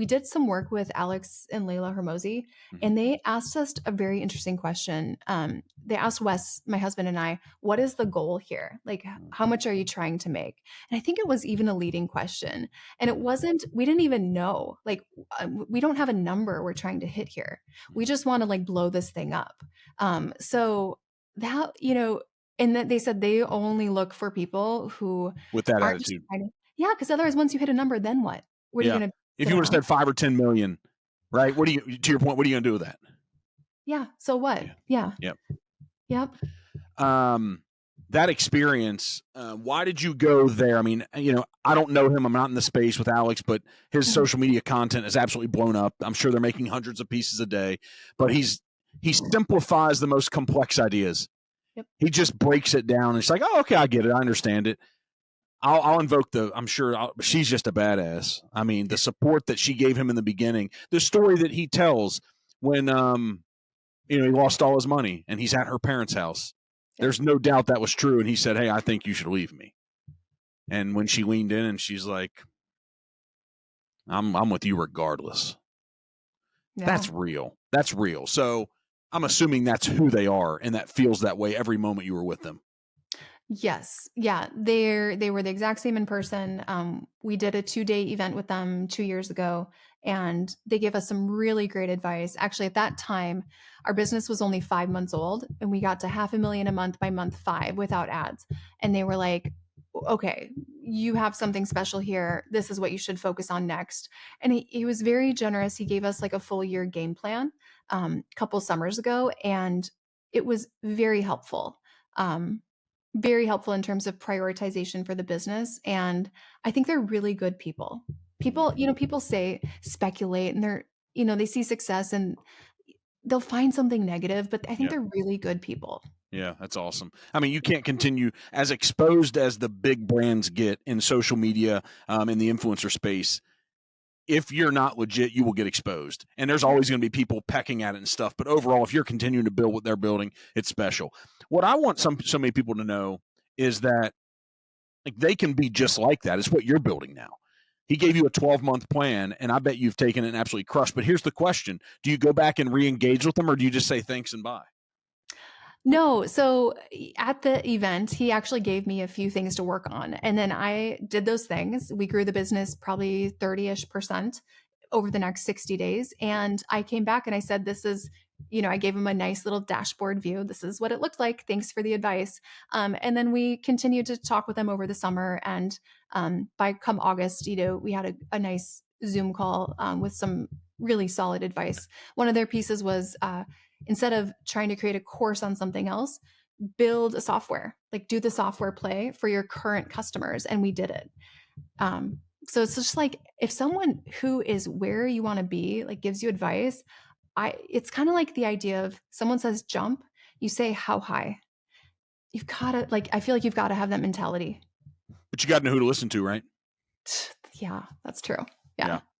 we did some work with Alex and Leila Hormozi, Mhm. and they asked us a very interesting question. They asked Wes, my husband, and I, what is the goal here? Like, how much are you trying to make? And I think it was even a leading question. And it Mhm. wasn't, we didn't even know, like, we don't have a number we're trying to hit here. We just want to like blow this thing up. So that, and then they said they only look for people who With that aren't just attitude. trying to, yeah, because otherwise, once you hit a number, then what? What are you Yeah. going to If sit you would have around? said 5 or 10 million, right? What do you, to your point, what are you going to do with that? Yeah. So what? Yeah. Yeah. Yep. Yep. Um, that experience, why did you go there? I mean, I don't know him. I'm not in the space with Alex, but his Mhm. social media content is absolutely blown up. I'm sure they're making hundreds of pieces a day, but he simplifies the most complex ideas. Yep. He just breaks it down. And it's like, oh, okay, I get it. I understand it. I'll invoke I'm sure she's just a badass. I mean, the support that she gave him in the beginning, the story that he tells when, he lost all his money and he's at her parents' house. Yep. There's no doubt that was true. And he said, hey, I think you should leave me. And when she leaned in and she's like, I'm with you regardless. Yeah. That's real. That's real. So I'm assuming that's who they are and that feels that way every moment you were with them. Yes. Yeah. They were the exact same in person. We did a 2-day event with them 2 years ago, and they gave us some really great advice. Actually, at that time, our business was only 5 months old, and we got to 500,000 a month by month 5 without ads. And they were like, okay, you have something special here. This is what you should focus on next. And he was very generous. He gave us like a full year game plan a couple summers ago, and it was very helpful in terms of prioritization for the business. And I think they're really good people. People say speculate and they see success and they'll find something negative, but I think Yep. they're really good people. Yeah, that's awesome. I mean, you can't continue as exposed as the big brands get in social media, in the influencer space. If you're not legit, you will get exposed. And there's always going to be people pecking at it and stuff. But overall, if you're continuing to build what they're building, it's special. What I want so many people to know is that like they can be just like that. It's what you're building now. He gave you a 12-month plan, and I bet you've taken it and absolutely crushed. But here's the question: do you go back and re-engage with them, or do you just say thanks and bye? No, so at the event, he actually gave me a few things to work on. And then I did those things. We grew the business probably 30-ish% over the next 60 days. And I came back and I said, this is, I gave him a nice little dashboard view. This is what it looked like. Thanks for the advice. And then we continued to talk with them over the summer. And by come August, we had a nice Zoom call with some really solid advice. One of their pieces was, instead of trying to create a course on something else, build a software, like do the software play for your current customers. And we did it. So it's just like if someone who is where you want to be, like gives you advice, it's kind of like the idea of someone says jump, you say how high. You've got to I feel like you've got to have that mentality. But you got to know who to listen to, right? Yeah, that's true. Yeah. Yeah.